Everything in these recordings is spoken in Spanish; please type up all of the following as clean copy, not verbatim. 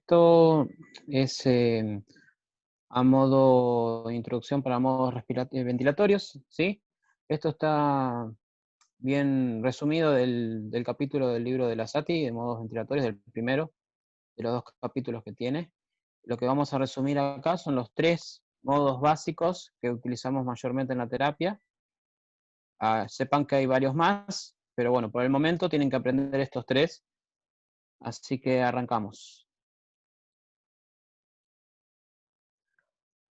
esto es a modo de introducción para modos ventilatorios, ¿sí? Esto está bien resumido del capítulo del libro de la SATI, de modos ventilatorios, del primero, de los dos capítulos que tiene. Lo que vamos a resumir acá son los tres modos básicos que utilizamos mayormente en la terapia. Sepan que hay varios más, pero bueno, por el momento tienen que aprender estos tres, así que arrancamos.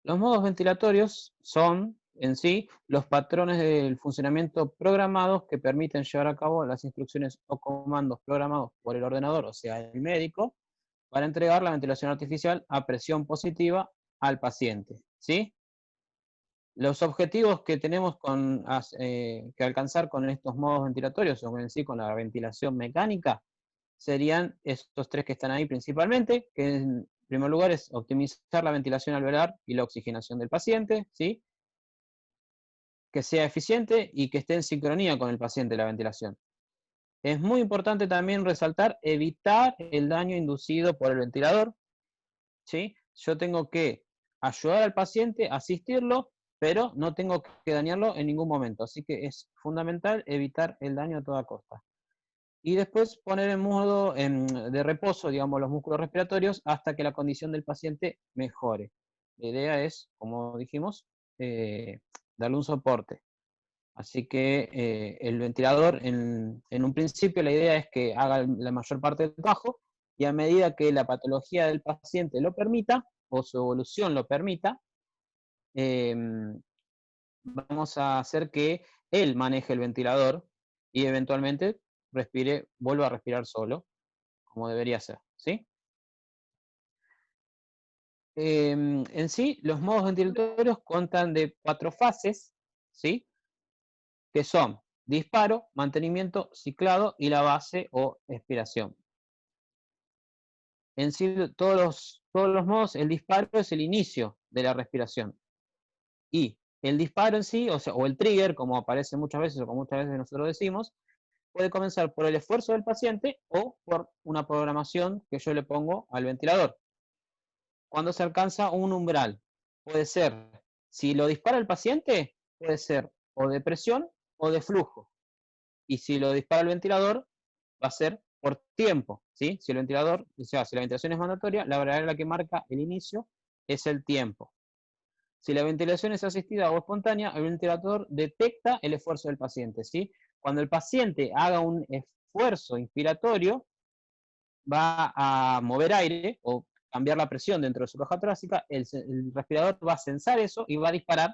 Los modos ventilatorios son, en sí, los patrones del funcionamiento programados que permiten llevar a cabo las instrucciones o comandos programados por el ordenador, o sea, el médico, para entregar la ventilación artificial a presión positiva al paciente, ¿sí? Los objetivos que tenemos que alcanzar con estos modos ventilatorios, o en sí con la ventilación mecánica, serían estos tres que están ahí principalmente, que en primer lugar es optimizar la ventilación alveolar y la oxigenación del paciente, ¿sí? Que sea eficiente y que esté en sincronía con el paciente la ventilación. Es muy importante también resaltar evitar el daño inducido por el ventilador, ¿sí? Yo tengo que ayudar al paciente, asistirlo, pero no tengo que dañarlo en ningún momento. Así que es fundamental evitar el daño a toda costa. Y después poner en modo de reposo, digamos, los músculos respiratorios hasta que la condición del paciente mejore. La idea es, como dijimos, darle un soporte. Así que el ventilador, en un principio, la idea es que haga la mayor parte del trabajo y a medida que la patología del paciente lo permita o su evolución lo permita, eh, vamos a hacer que él maneje el ventilador y eventualmente vuelva a respirar solo, como debería ser, ¿sí? En sí, los modos ventilatorios contan de 4 fases, ¿sí? Que son disparo, mantenimiento, ciclado y la base o expiración. En sí, todos los modos, el disparo es el inicio de la respiración. Y el disparo en sí, o el trigger, como aparece muchas veces o como muchas veces nosotros decimos, puede comenzar por el esfuerzo del paciente o por una programación que yo le pongo al ventilador. Cuando se alcanza un umbral, puede ser, si lo dispara el paciente, puede ser o de presión o de flujo. Y si lo dispara el ventilador, va a ser por tiempo, ¿sí? Si el ventilador, o sea, si la ventilación es mandatoria, la variable que marca el inicio es el tiempo. Si la ventilación es asistida o espontánea, el ventilador detecta el esfuerzo del paciente, ¿sí? Cuando el paciente haga un esfuerzo inspiratorio, va a mover aire o cambiar la presión dentro de su caja torácica, el respirador va a sensar eso y va a disparar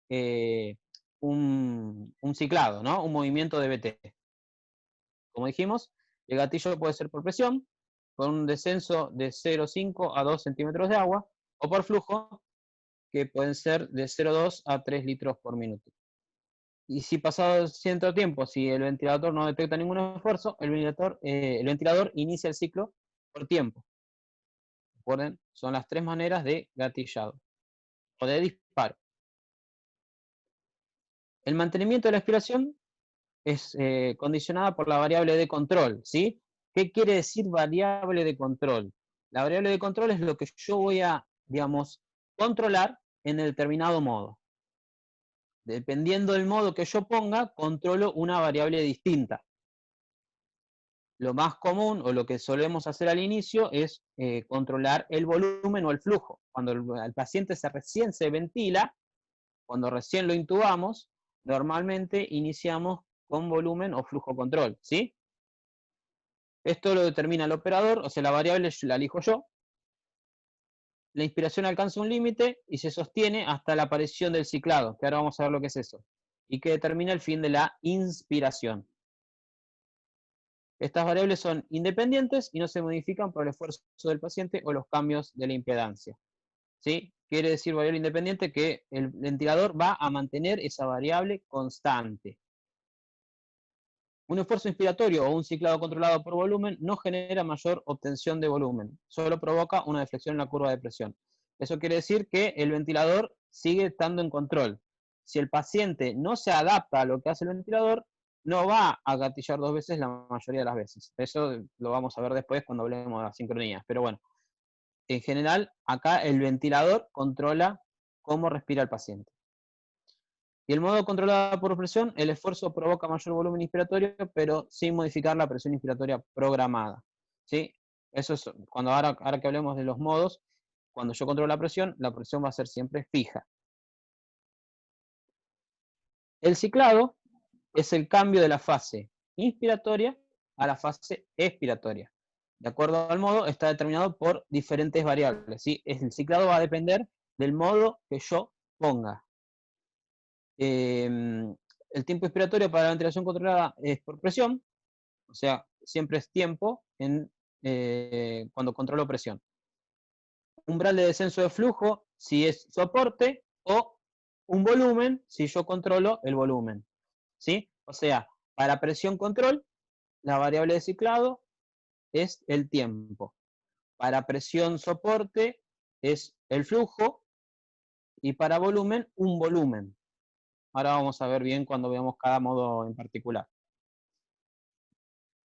eh, un ciclado, ¿no? Un movimiento de BT. Como dijimos, el gatillo puede ser por presión, con un descenso de 0,5 a 2 centímetros de agua, o por flujo, que pueden ser de 0,2 a 3 litros por minuto. Y si pasado cierto tiempo, si el ventilador no detecta ningún esfuerzo, el ventilador inicia el ciclo por tiempo. Recuerden, son las tres maneras de gatillado o de disparo. El mantenimiento de la aspiración es condicionada por la variable de control, ¿sí? ¿Qué quiere decir variable de control? La variable de control es lo que yo voy a, digamos, controlar en determinado modo. Dependiendo del modo que yo ponga, controlo una variable distinta. Lo más común o lo que solemos hacer al inicio es controlar el volumen o el flujo. Cuando el paciente recién se ventila, cuando recién lo intubamos, normalmente iniciamos con volumen o flujo control, ¿sí? Esto lo determina el operador, o sea, la variable la elijo yo. La inspiración alcanza un límite y se sostiene hasta la aparición del ciclado, que ahora vamos a ver lo que es eso, y que determina el fin de la inspiración. Estas variables son independientes y no se modifican por el esfuerzo del paciente o los cambios de la impedancia, ¿sí? Quiere decir variable independiente que el ventilador va a mantener esa variable constante. Un esfuerzo inspiratorio o un ciclado controlado por volumen no genera mayor obtención de volumen, solo provoca una deflexión en la curva de presión. Eso quiere decir que el ventilador sigue estando en control. Si el paciente no se adapta a lo que hace el ventilador, no va a gatillar 2 veces la mayoría de las veces. Eso lo vamos a ver después cuando hablemos de las sincronías. Pero bueno, en general, acá el ventilador controla cómo respira el paciente. Y el modo controlado por presión, el esfuerzo provoca mayor volumen inspiratorio, pero sin modificar la presión inspiratoria programada. ¿Sí? Eso es cuando ahora que hablemos de los modos, cuando yo controlo la presión va a ser siempre fija. El ciclado es el cambio de la fase inspiratoria a la fase expiratoria. De acuerdo al modo, está determinado por diferentes variables. ¿Sí? El ciclado va a depender del modo que yo ponga. El tiempo inspiratorio para la ventilación controlada es por presión, o sea, siempre es tiempo cuando controlo presión. Umbral de descenso de flujo, si es soporte, o un volumen, si yo controlo el volumen. ¿Sí? O sea, para presión control, la variable de ciclado es el tiempo. Para presión soporte es el flujo, y para volumen, un volumen. Ahora vamos a ver bien cuando veamos cada modo en particular.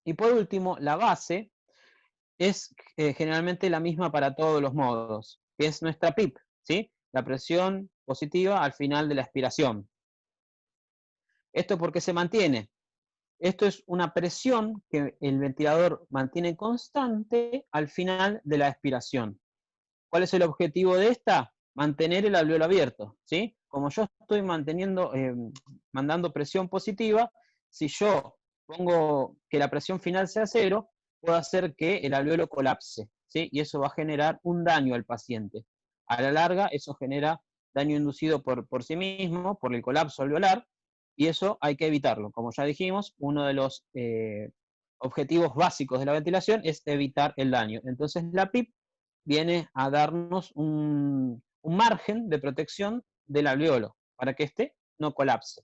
Y por último, la base es generalmente la misma para todos los modos, que es nuestra PIP, ¿sí? La presión positiva al final de la expiración. ¿Esto por qué se mantiene? Esto es una presión que el ventilador mantiene constante al final de la expiración. ¿Cuál es el objetivo de esta? Mantener el alveolo abierto, ¿sí? Como yo estoy mandando presión positiva, si yo pongo que la presión final sea 0, puedo hacer que el alveolo colapse, ¿sí? Y eso va a generar un daño al paciente. A la larga, eso genera daño inducido por sí mismo, por el colapso alveolar, y eso hay que evitarlo. Como ya dijimos, uno de los objetivos básicos de la ventilación es evitar el daño. Entonces la PIP viene a darnos un margen de protección del alveolo para que éste no colapse.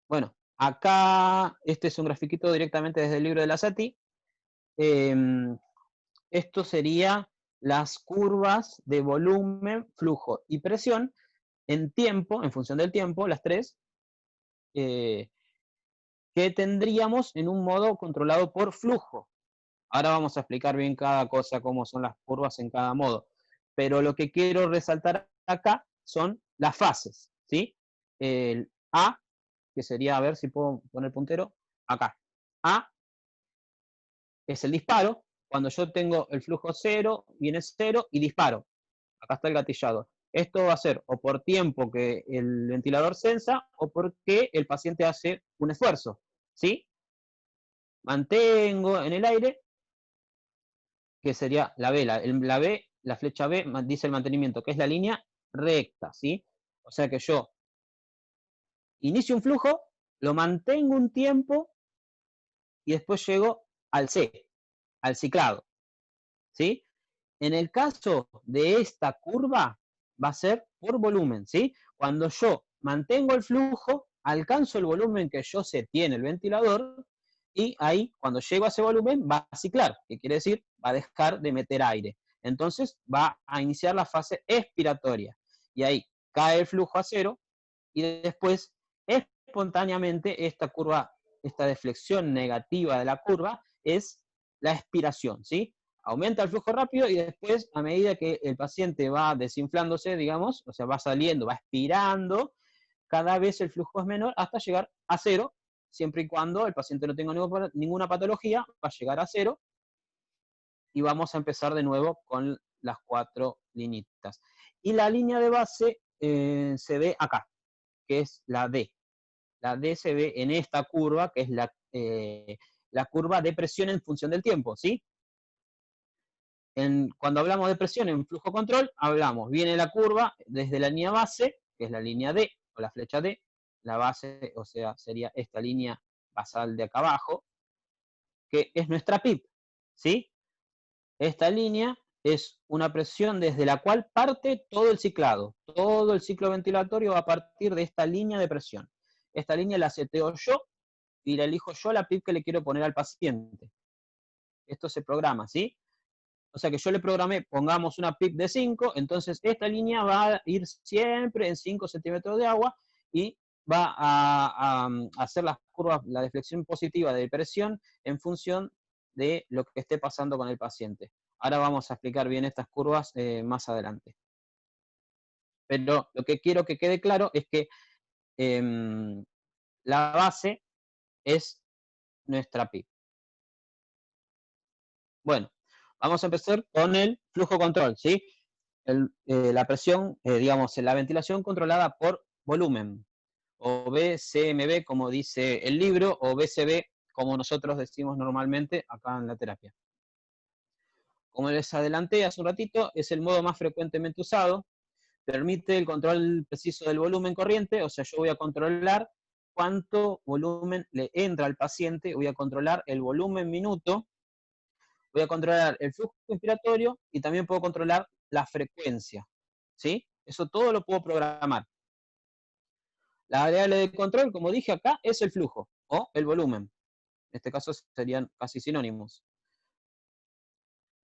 Bueno, acá este es un grafiquito directamente desde el libro de la SATI. Esto sería las curvas de volumen, flujo y presión en tiempo, en función del tiempo, las tres, que tendríamos en un modo controlado por flujo. Ahora vamos a explicar bien cada cosa, cómo son las curvas en cada modo. Pero lo que quiero resaltar acá son las fases, ¿sí? El A, que sería, a ver si puedo poner puntero, acá. A es el disparo, cuando yo tengo el flujo 0, viene 0 y disparo. Acá está el gatillado. Esto va a ser o por tiempo que el ventilador sensa o porque el paciente hace un esfuerzo, ¿sí? Mantengo en el aire, que sería la B. La flecha B dice el mantenimiento, que es la línea recta, ¿sí? O sea que yo inicio un flujo, lo mantengo un tiempo y después llego al C, al ciclado, ¿sí? En el caso de esta curva, va a ser por volumen, ¿sí? Cuando yo mantengo el flujo, alcanzo el volumen que yo seteé en el ventilador, y ahí, cuando llego a ese volumen, va a ciclar, que quiere decir, va a dejar de meter aire. Entonces, va a iniciar la fase expiratoria. Y ahí cae el flujo a 0, y después, espontáneamente, esta curva, esta deflexión negativa de la curva, es la expiración, ¿sí? Aumenta el flujo rápido y después, a medida que el paciente va desinflándose, digamos, o sea, va saliendo, va expirando, cada vez el flujo es menor hasta llegar a 0, siempre y cuando el paciente no tenga ninguna patología, va a llegar a 0 y vamos a empezar de nuevo con las 4 linitas. Y la línea de base se ve acá, que es la D. La D se ve en esta curva, que es la curva de presión en función del tiempo, ¿sí? Cuando hablamos de presión en flujo control, viene la curva desde la línea base, que es la línea D, o la flecha D, la base, o sea, sería esta línea basal de acá abajo, que es nuestra PIP, ¿sí? Esta línea es una presión desde la cual parte todo el ciclado. Todo el ciclo ventilatorio va a partir de esta línea de presión. Esta línea la seteo yo y la elijo yo la PIP que le quiero poner al paciente. Esto se programa, ¿sí? O sea que yo le programé, pongamos una PIP de 5, entonces esta línea va a ir siempre en 5 centímetros de agua y va a hacer las curvas, la deflexión positiva de presión en función de lo que esté pasando con el paciente. Ahora vamos a explicar bien estas curvas más adelante. Pero lo que quiero que quede claro es que la base es nuestra PIB. Bueno, vamos a empezar con el flujo control, ¿sí? La presión, digamos, la ventilación controlada por volumen, o BCMB, como dice el libro, o BCB, como nosotros decimos normalmente acá en la terapia. Como les adelanté hace un ratito, es el modo más frecuentemente usado, permite el control preciso del volumen corriente, o sea, yo voy a controlar cuánto volumen le entra al paciente, voy a controlar el volumen minuto, voy a controlar el flujo inspiratorio y también puedo controlar la frecuencia, ¿sí? Eso todo lo puedo programar. La variable de control, como dije acá, es el flujo o el volumen. En este caso serían casi sinónimos.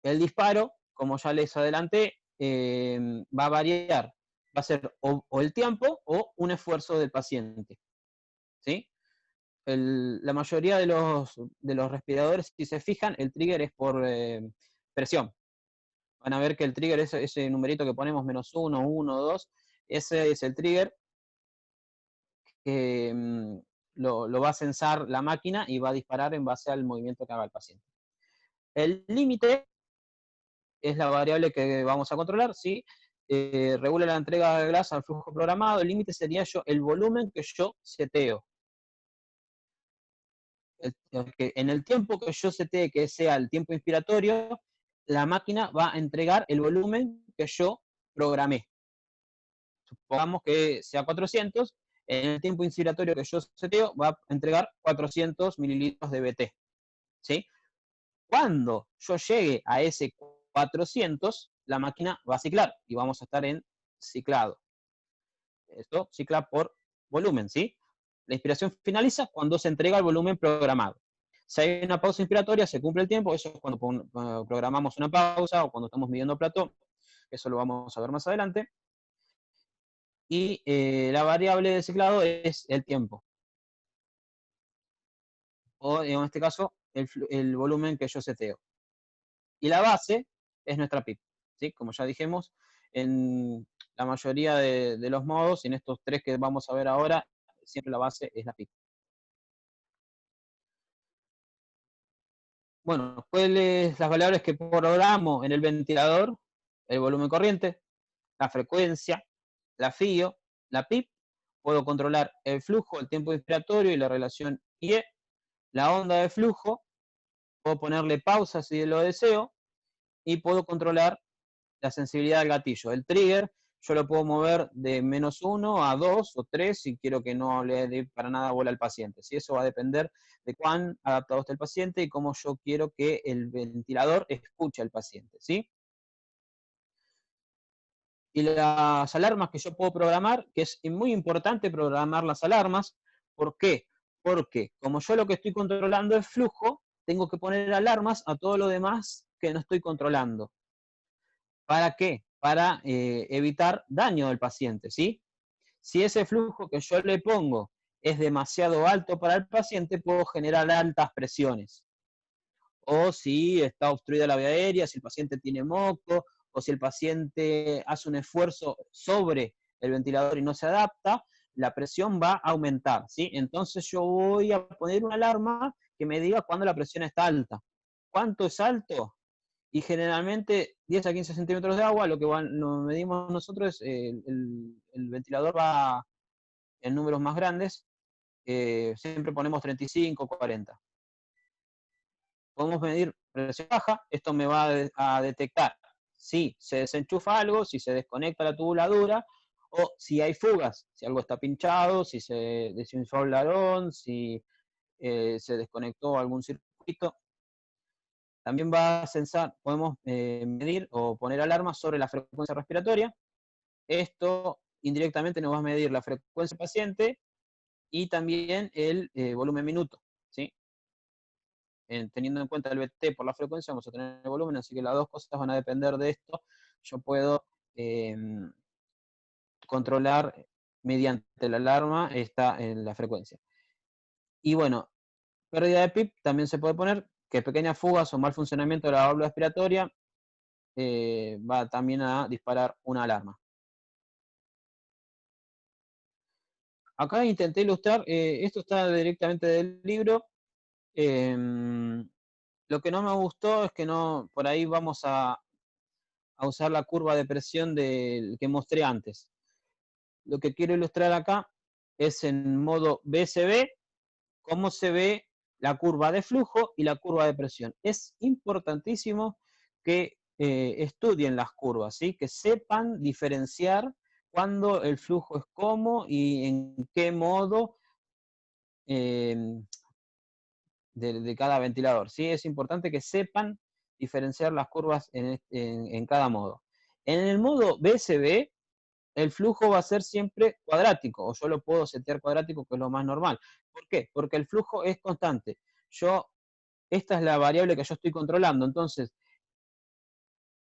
El disparo, como ya les adelanté, va a variar. Va a ser o el tiempo o un esfuerzo del paciente, ¿sí? La mayoría de los respiradores, si se fijan, el trigger es por presión. Van a ver que el trigger es ese numerito que ponemos, -1, 1, 2, ese es el trigger que lo va a censar la máquina y va a disparar en base al movimiento que haga el paciente. El límite es la variable que vamos a controlar, ¿sí? Regula la entrega de gas al flujo programado. El límite sería el volumen que yo seteo. En el tiempo que yo setee, que sea el tiempo inspiratorio, la máquina va a entregar el volumen que yo programé. Supongamos que sea 400, en el tiempo inspiratorio que yo seteo va a entregar 400 mililitros de BT, ¿sí? Cuando yo llegue a ese 400, la máquina va a ciclar y vamos a estar en ciclado. Esto cicla por volumen, ¿sí? La inspiración finaliza cuando se entrega el volumen programado. Si hay una pausa inspiratoria, se cumple el tiempo, eso es cuando programamos una pausa o cuando estamos midiendo plató, eso lo vamos a ver más adelante. Y la variable de ciclado es el tiempo. O en este caso, el volumen que yo seteo. Y la base es nuestra PIB, ¿sí? Como ya dijimos, en la mayoría de los modos, y en estos tres que vamos a ver ahora, siempre la base es la PIB. Bueno, ¿cuáles las variables que programo en el ventilador? El volumen corriente, la frecuencia, la FIO, la PIB. Puedo controlar el flujo, el tiempo inspiratorio y la relación IE, la onda de flujo. Puedo ponerle pausa si lo deseo y puedo controlar la sensibilidad del gatillo. El trigger yo lo puedo mover de -1 a 2 o 3 si quiero que no le dé para nada bola al paciente. ¿Sí? Eso va a depender de cuán adaptado esté el paciente y cómo yo quiero que el ventilador escuche al paciente. ¿Sí? Y las alarmas que yo puedo programar, que es muy importante programar las alarmas. ¿Por qué? Porque como yo lo que estoy controlando es flujo, tengo que poner alarmas a todo lo demás que no estoy controlando. ¿Para qué? Para evitar daño del paciente, ¿sí? Si ese flujo que yo le pongo es demasiado alto para el paciente, puedo generar altas presiones. O si está obstruida la vía aérea, si el paciente tiene moco, o si el paciente hace un esfuerzo sobre el ventilador y no se adapta, la presión va a aumentar, ¿sí? Entonces yo voy a poner una alarma que me diga cuándo la presión está alta. ¿Cuánto es alto? Y generalmente 10 a 15 centímetros de agua, lo que lo medimos nosotros es el ventilador va en números más grandes, siempre ponemos 35, 40. Podemos medir presión baja, esto me va a detectar si se desenchufa algo, si se desconecta la tubuladura, o si hay fugas, si algo está pinchado, si se desinfló el ladrón, si se desconectó algún circuito. También va a censar, podemos medir o poner alarmas sobre la frecuencia respiratoria. Esto indirectamente nos va a medir la frecuencia paciente y también el volumen minuto, ¿sí? Teniendo en cuenta el BT por la frecuencia, vamos a tener el volumen, así que las dos cosas van a depender de esto. Yo puedo controlar mediante la alarma en la frecuencia. Y bueno, pérdida de PIB también se puede poner, que pequeñas fugas o mal funcionamiento de la válvula expiratoria va también a disparar una alarma. Acá intenté ilustrar, esto está directamente del libro. Lo que no me gustó es que no, por ahí vamos a usar la curva de presión que mostré antes. Lo que quiero ilustrar acá es en modo BSB, cómo se ve la curva de flujo y la curva de presión. Es importantísimo que estudien las curvas, ¿sí? Que sepan diferenciar cuándo el flujo es cómo y en qué modo eh, de cada ventilador. ¿Sí? Es importante que sepan diferenciar las curvas en cada modo. En el modo BSB, el flujo va a ser siempre cuadrático, o yo lo puedo setear cuadrático, que es lo más normal. ¿Por qué? Porque el flujo es constante. Esta es la variable que yo estoy controlando, entonces,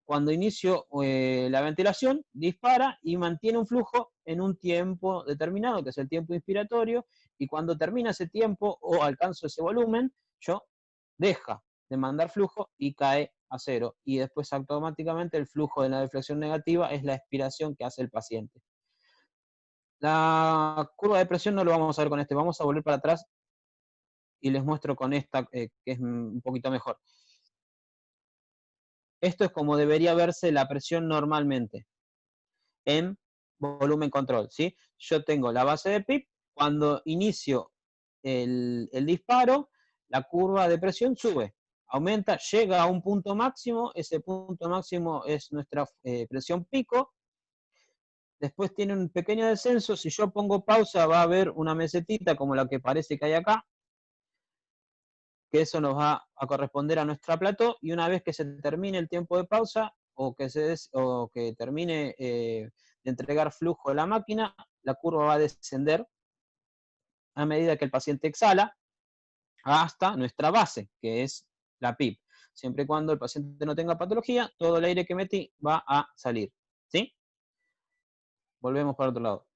cuando inicio la ventilación, dispara y mantiene un flujo en un tiempo determinado, que es el tiempo inspiratorio, y cuando termina ese tiempo o alcanzo ese volumen, yo deja de mandar flujo y cae a cero. Y después automáticamente el flujo de la deflexión negativa es la expiración que hace el paciente. La curva de presión no lo vamos a ver con este, vamos a volver para atrás y les muestro con esta, que es un poquito mejor. Esto es como debería verse la presión normalmente en volumen control, ¿sí? Yo tengo la base de PIP, cuando inicio el disparo, la curva de presión sube, aumenta, llega a un punto máximo, ese punto máximo es nuestra presión pico, después tiene un pequeño descenso, si yo pongo pausa va a haber una mesetita como la que parece que hay acá, que eso nos va a corresponder a nuestra plató, y una vez que se termine el tiempo de pausa, o que termine de entregar flujo de la máquina, la curva va a descender a medida que el paciente exhala hasta nuestra base, que es la PIP. Siempre y cuando el paciente no tenga patología, todo el aire que metí va a salir. ¿Sí? Volvemos para otro lado.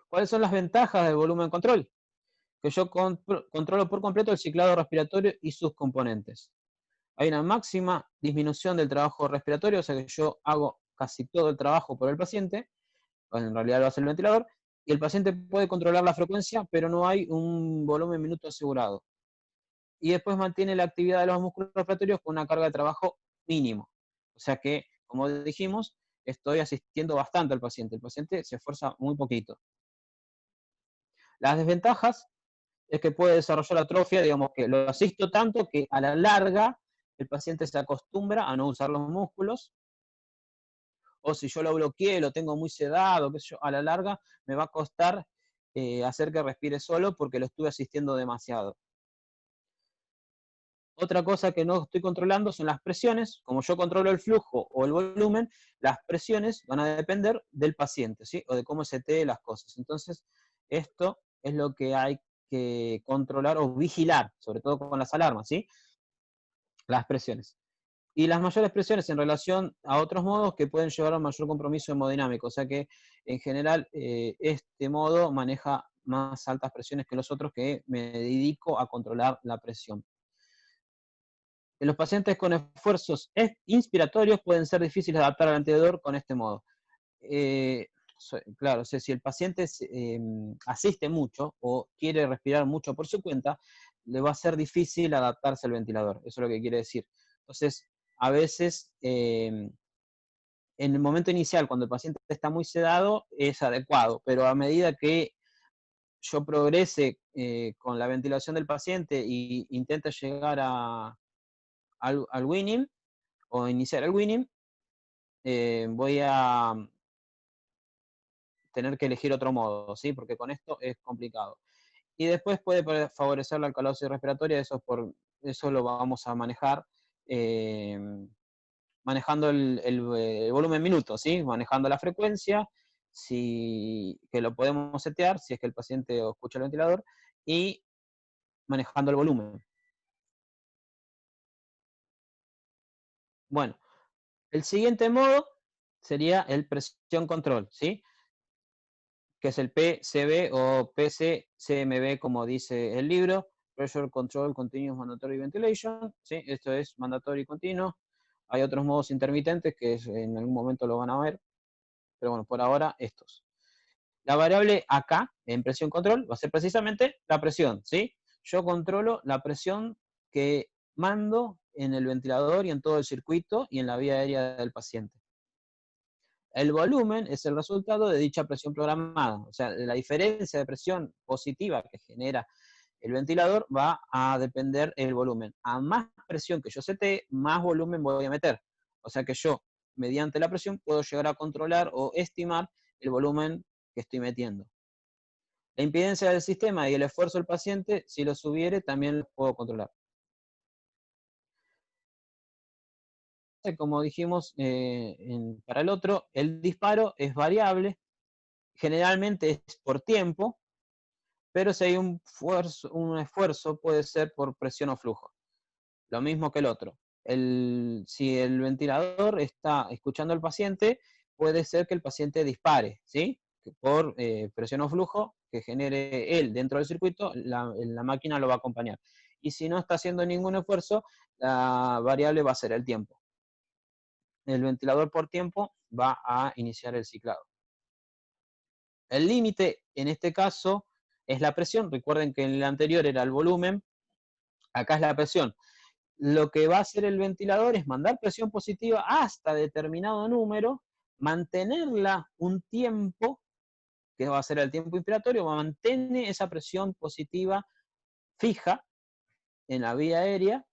¿Cuáles son las ventajas del volumen control? Que yo controlo por completo el ciclado respiratorio y sus componentes. Hay una máxima disminución del trabajo respiratorio, o sea que yo hago casi todo el trabajo por el paciente, en realidad lo hace el ventilador, y el paciente puede controlar la frecuencia, pero no hay un volumen minuto asegurado. Y después mantiene la actividad de los músculos respiratorios con una carga de trabajo mínimo. O sea que, como dijimos, estoy asistiendo bastante al paciente. El paciente se esfuerza muy poquito. Las desventajas es que puede desarrollar atrofia, digamos que lo asisto tanto que a la larga el paciente se acostumbra a no usar los músculos, o si yo lo bloqueé, lo tengo muy sedado, qué sé yo, a la larga me va a costar hacer que respire solo porque lo estuve asistiendo demasiado. Otra cosa que no estoy controlando son las presiones. Como yo controlo el flujo o el volumen, las presiones van a depender del paciente, ¿sí? O de cómo se te las cosas. Entonces, esto es lo que hay que controlar o vigilar, sobre todo con las alarmas, ¿sí? Las presiones. Y las mayores presiones en relación a otros modos que pueden llevar a un mayor compromiso hemodinámico. O sea que, en general, este modo maneja más altas presiones que los otros, que me dedico a controlar la presión. En los pacientes con esfuerzos inspiratorios pueden ser difíciles de adaptar al ventilador con este modo. Claro, o sea, si el paciente asiste mucho o quiere respirar mucho por su cuenta, le va a ser difícil adaptarse al ventilador. Eso es lo que quiere decir. Entonces, a veces, en el momento inicial, cuando el paciente está muy sedado, es adecuado, pero a medida que yo progrese con la ventilación del paciente e intente llegar al winning o iniciar el winning, voy a tener que elegir otro modo, ¿sí? Porque con esto es complicado. Y después puede favorecer la alcalosis respiratoria, eso lo vamos a manejar manejando el volumen minuto, ¿sí? Manejando la frecuencia, que lo podemos setear si es que el paciente escucha el ventilador, y manejando el volumen. Bueno, el siguiente modo sería el presión control, ¿sí? que es el PCB o PCCMB, como dice el libro, Pressure Control Continuous Mandatory Ventilation, ¿sí? Esto es mandatorio y continuo. Hay otros modos intermitentes que en algún momento lo van a ver, pero bueno, por ahora estos. La variable acá, en presión control, va a ser precisamente la presión, ¿sí? Yo controlo la presión que mando en el ventilador y en todo el circuito y en la vía aérea del paciente. El volumen es el resultado de dicha presión programada. O sea, la diferencia de presión positiva que genera el ventilador va a depender del volumen. A más presión que yo setee, más volumen voy a meter. O sea que yo, mediante la presión, puedo llegar a controlar o estimar el volumen que estoy metiendo. La impedancia del sistema y el esfuerzo del paciente, si lo subiere, también lo puedo controlar. Como dijimos para el otro, el disparo es variable, generalmente es por tiempo, pero si hay un esfuerzo puede ser por presión o flujo. Lo mismo que el otro. Si el ventilador está escuchando al paciente, puede ser que el paciente dispare, ¿sí? Por presión o flujo que genere él dentro del circuito, la máquina lo va a acompañar. Y si no está haciendo ningún esfuerzo, la variable va a ser el tiempo. El ventilador por tiempo va a iniciar el ciclado. El límite, en este caso, es la presión. Recuerden que en el anterior era el volumen, acá es la presión. Lo que va a hacer el ventilador es mandar presión positiva hasta determinado número, mantenerla un tiempo, que va a ser el tiempo inspiratorio, mantiene esa presión positiva fija en la vía aérea,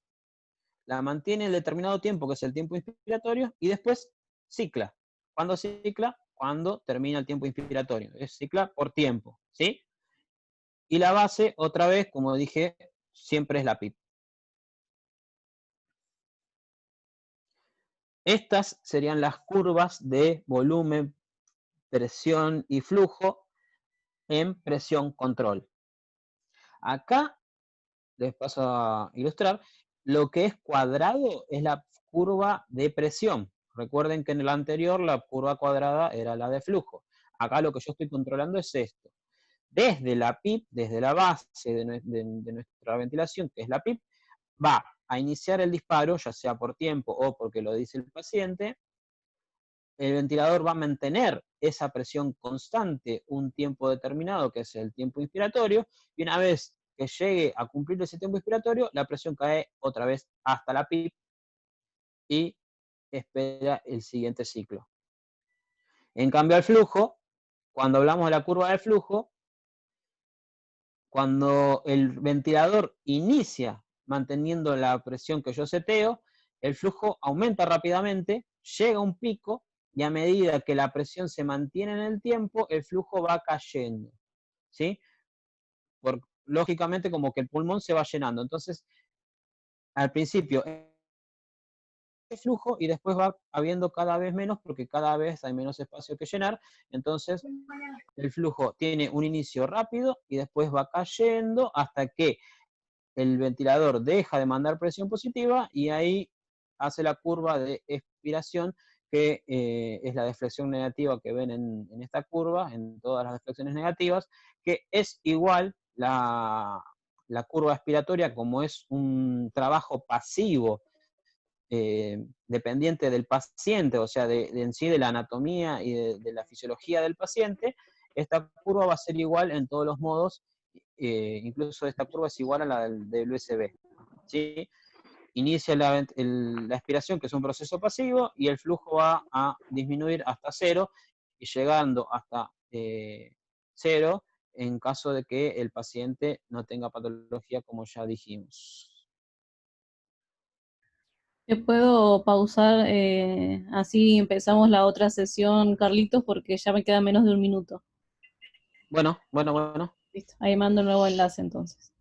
la mantiene el determinado tiempo, que es el tiempo inspiratorio, y después cicla. ¿Cuándo cicla? Cuando termina el tiempo inspiratorio. Es cicla por tiempo, ¿sí? Y la base, otra vez, como dije, siempre es la PIP. Estas serían las curvas de volumen, presión y flujo en presión control. Acá les paso a ilustrar. Lo que es cuadrado es la curva de presión. Recuerden que en el anterior la curva cuadrada era la de flujo. Acá lo que yo estoy controlando es esto. Desde la PIP, desde la base de nuestra ventilación, que es la PIP, va a iniciar el disparo, ya sea por tiempo o porque lo dice el paciente. El ventilador va a mantener esa presión constante un tiempo determinado, que es el tiempo inspiratorio, y una vez que llegue a cumplir ese tiempo inspiratorio, la presión cae otra vez hasta la PIP y espera el siguiente ciclo. En cambio al flujo, cuando hablamos de la curva del flujo, cuando el ventilador inicia manteniendo la presión que yo seteo, el flujo aumenta rápidamente, llega a un pico y a medida que la presión se mantiene en el tiempo, el flujo va cayendo, ¿sí? Lógicamente como que el pulmón se va llenando. Entonces, al principio el flujo y después va habiendo cada vez menos porque cada vez hay menos espacio que llenar. Entonces, el flujo tiene un inicio rápido y después va cayendo hasta que el ventilador deja de mandar presión positiva y ahí hace la curva de expiración, que es la deflexión negativa que ven en esta curva, en todas las deflexiones negativas, que es igual la curva expiratoria, como es un trabajo pasivo dependiente del paciente, o sea, en sí de la anatomía y de la fisiología del paciente, esta curva va a ser igual en todos los modos, incluso esta curva es igual a la del USB. ¿Sí? Inicia la expiración, que es un proceso pasivo, y el flujo va a disminuir hasta cero, y llegando hasta cero en caso de que el paciente no tenga patología, como ya dijimos. Te puedo pausar, así empezamos la otra sesión, Carlitos, porque ya me queda menos de un minuto. Bueno. Listo, ahí mando un nuevo enlace entonces.